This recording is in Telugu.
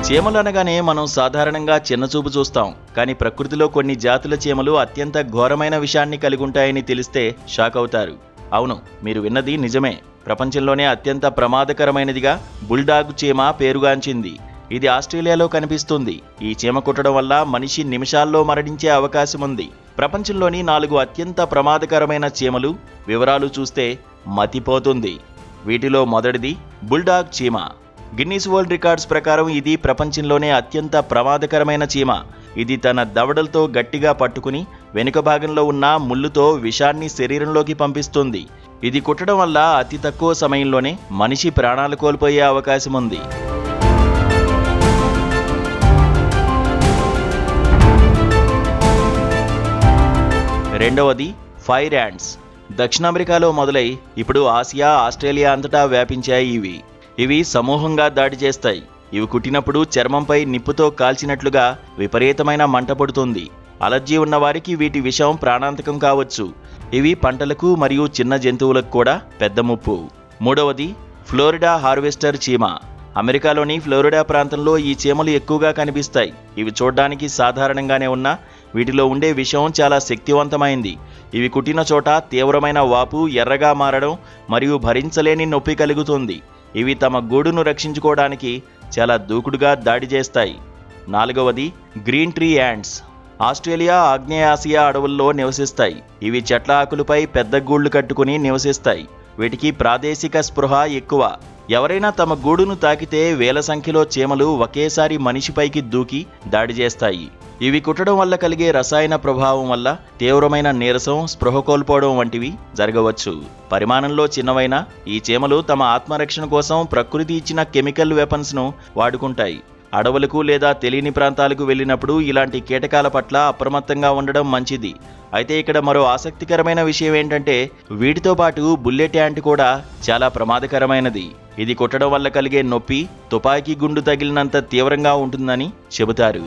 చీమలు అనగానే మనం సాధారణంగా చిన్నచూపు చూస్తాం, కానీ ప్రకృతిలో కొన్ని జాతుల చీమలు అత్యంత ఘోరమైన విషాన్ని కలిగి ఉంటాయని తెలిస్తే షాక్ అవుతారు. అవును, మీరు విన్నది నిజమే. ప్రపంచంలోనే అత్యంత ప్రమాదకరమైనదిగా బుల్డాగ్ చీమ పేరుగాంచింది. ఇది ఆస్ట్రేలియాలో కనిపిస్తుంది. ఈ చీమ కుట్టడం వల్ల మనిషి నిమిషాల్లో మరణించే అవకాశం ఉంది. ప్రపంచంలోని 4 అత్యంత ప్రమాదకరమైన చీమలు వివరాలు చూస్తే మతిపోతుంది. వీటిలో మొదటిది బుల్డాగ్ చీమ. గిన్నీస్ వరల్డ్ రికార్డ్స్ ప్రకారం ఇది ప్రపంచంలోనే అత్యంత ప్రమాదకరమైన చీమ. ఇది తన దవడలతో గట్టిగా పట్టుకుని వెనుక భాగంలో ఉన్న ముళ్ళుతో విషాన్ని శరీరంలోకి పంపిస్తుంది. ఇది కుట్టడం వల్ల అతి తక్కువ సమయంలోనే మనిషి ప్రాణాలు కోల్పోయే అవకాశం ఉంది. రెండవది ఫైర్ యాంట్స్. దక్షిణ అమెరికాలో మొదలై ఇప్పుడు ఆసియా, ఆస్ట్రేలియా అంతటా వ్యాపించాయి. ఇవి సమూహంగా దాడి చేస్తాయి. ఇవి కుట్టినప్పుడు చర్మంపై నిప్పుతో కాల్చినట్లుగా విపరీతమైన మంట పడుతుంది. అలర్జీ ఉన్నవారికి వీటి విషం ప్రాణాంతకం కావచ్చు. ఇవి పంటలకు మరియు చిన్న జంతువులకు కూడా పెద్ద ముప్పు. మూడవది ఫ్లోరిడా హార్వెస్టర్ చీమ. అమెరికాలోని ఫ్లోరిడా ప్రాంతంలో ఈ చీమలు ఎక్కువగా కనిపిస్తాయి. ఇవి చూడ్డానికి సాధారణంగానే ఉన్నా వీటిలో ఉండే విషం చాలా శక్తివంతమైంది. ఇవి కుట్టిన చోట తీవ్రమైన వాపు, ఎర్రగా మారడం మరియు భరించలేని నొప్పి కలుగుతుంది. ఇవి తమ గూడును రక్షించుకోవడానికి చాలా దూకుడుగా దాడి చేస్తాయి. నాలుగవది గ్రీన్ ట్రీ యాంట్స్. ఆస్ట్రేలియా, ఆగ్నేయాసియా అడవుల్లో నివసిస్తాయి. ఇవి చెట్ల ఆకులపై పెద్ద గూళ్ళు కట్టుకుని నివసిస్తాయి. వీటికి ప్రాదేశిక స్పృహ ఎక్కువ. ఎవరైనా తమ గూడును తాకితే వేల సంఖ్యలో చీమలు ఒకేసారి మనిషిపైకి దూకి దాడి చేస్తాయి. ఇవి కుట్టడం వల్ల కలిగే రసాయన ప్రభావం వల్ల తీవ్రమైన నీరసం, స్పృహ కోల్పోవడం వంటివి జరగవచ్చు. పరిమాణంలో చిన్నవైన ఈ చీమలు తమ ఆత్మరక్షణ కోసం ప్రకృతి ఇచ్చిన కెమికల్ వెపన్స్ను వాడుకుంటాయి. అడవులకు లేదా తెలియని ప్రాంతాలకు వెళ్ళినప్పుడు ఇలాంటి కీటకాల పట్ల అప్రమత్తంగా ఉండడం మంచిది. అయితే ఇక్కడ మరో ఆసక్తికరమైన విషయం ఏంటంటే వీటితో పాటు బుల్లెట్ యాంట్ కూడా చాలా ప్రమాదకరమైనది. ఇది కుట్టడం వల్ల కలిగే నొప్పి తుపాకీ గుండు తగిలినంత తీవ్రంగా ఉంటుందని చెబుతారు.